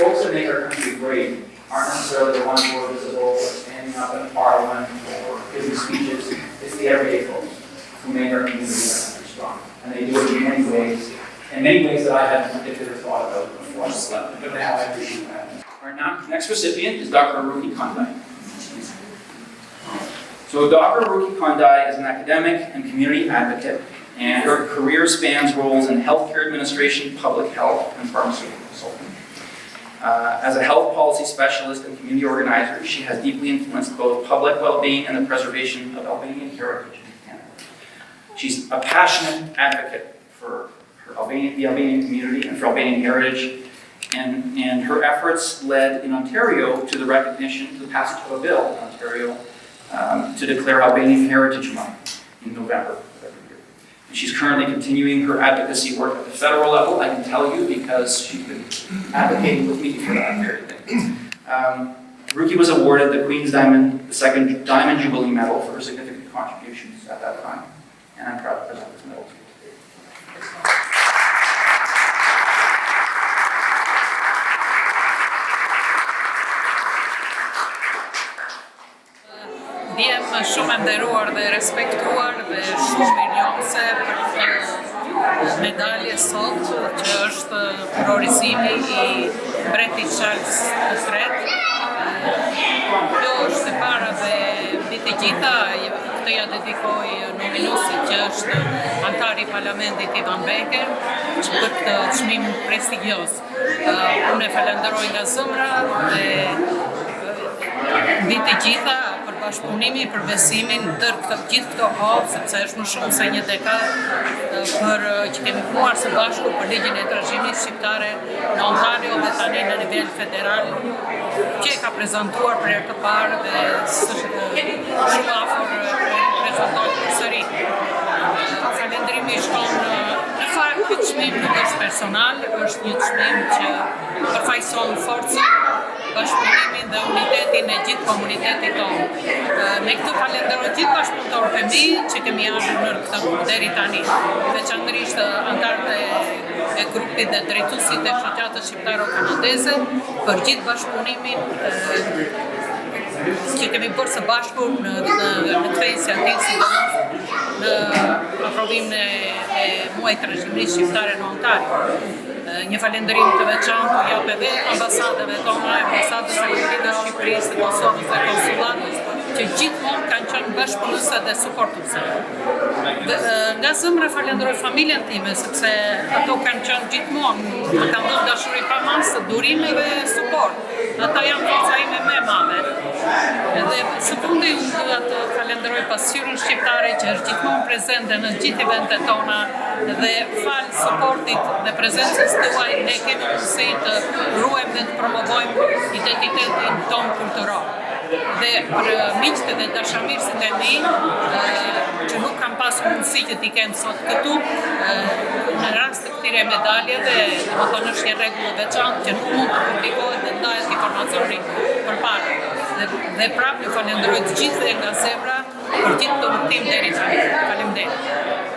Folks that make our country great aren't necessarily the ones who are visible or standing up in Parliament or giving speeches. It's the everyday folks who make our community strong. And they do it in many ways that I hadn't particularly thought about before I slept. But now I appreciate that. Our next recipient is Dr. Ruki Kondai. So Dr. Ruki Kondai is an academic and community advocate, and her career spans roles in healthcare administration, public health, and pharmaceutical consulting. As a health policy specialist and community organizer, she has deeply influenced both public well-being and the preservation of Albanian heritage in Canada. She's a passionate advocate for the Albanian community and for Albanian heritage, and her efforts led in Ontario to the recognition, to the passage of a bill in Ontario to declare Albanian Heritage Month in November of every year. And she's currently continuing her advocacy work at the federal level, I can tell you, because she's been advocating with me for that very thing. Ruki was awarded the Queen's Diamond, the second Diamond Jubilee Medal for her significant contributions at that time, and I'm proud to present this medal to you today. Ndjem shumë e nderuar dhe respektuar dhe shumë mirënjohëse për këtë medalje sot, që është favorizimi I mbretit Charles III. Kjo është e para dhe mbi të gjitha, këtë ja dedikoj nominuesit që është antari I Parlamentit Ivan Beker, që për këtë çmim prestigjioz. Unë e falenderoj nga zemra dhe mbi të gjitha për bashkëpunimin, për besimin ndër gjithë këto kohë, sepse është më shumë se një dekadë për që kemi punuar së bashku për ligjin e trashëgimisë shqiptare në Ontario dhe tani në nivel federal, që e ka prezantuar për herë të parë dhe shumë afër prezantohet përsëri. Falënderimi shkon në fakt ky çmim nuk është personal, është një çmim që përfaqëson forcën, bashkëpunimin dhe unitetin e gjithë komunitetit tonë. Me këtë falenderoj gjithë bashkëpunëtorët e mi që kemi ardhur në këtë deri tani, veçanërisht anëtarët e grupit dhe drejtuesit e shoqatës shqiptaro-kanadeze për gjithë bashkëpunimin që kemi bërë së bashku në këtë iniciativë, sidomos në aprovimin e muajit trashëgimisë shqiptare në Ontario. Një falenderim të veçantë u jap edhe ambasadave tona, ambasadës së Shqipërisë, të Kosovës dhe konsullatës, që gjithmonë kanë qenë bashkëpunuese dhe suportuese. Nga zemra falenderoj familjen time, sepse ato kanë qenë gjithmonë, më kanë dhënë dashuri pamasë, durime dhe suport. Ata janë forca ime më e madhe. Edhe së fundi unë dua të falenderoj pasqyrën shqiptare që është gjithmonë prezente në gjithë eventet tona dhe fal suportit dhe prezencës tuaj ne kemi mundësi të ruajmë dhe të promovojmë identitetin tonë kulturor. Dhe për miqtë dhe dashamirësit e mi, që nuk kam pasur mundësi që t'i kem sot këtu, në rast të këtyre medaljeve, domethënë është një rregull veçantë që nuk mund të publikohet dhe ndahet informacioni përpara. Dhe prapë ju falenderoj të gjithë nga zemra për gjithë të udhtim deri tani. Faleminderit.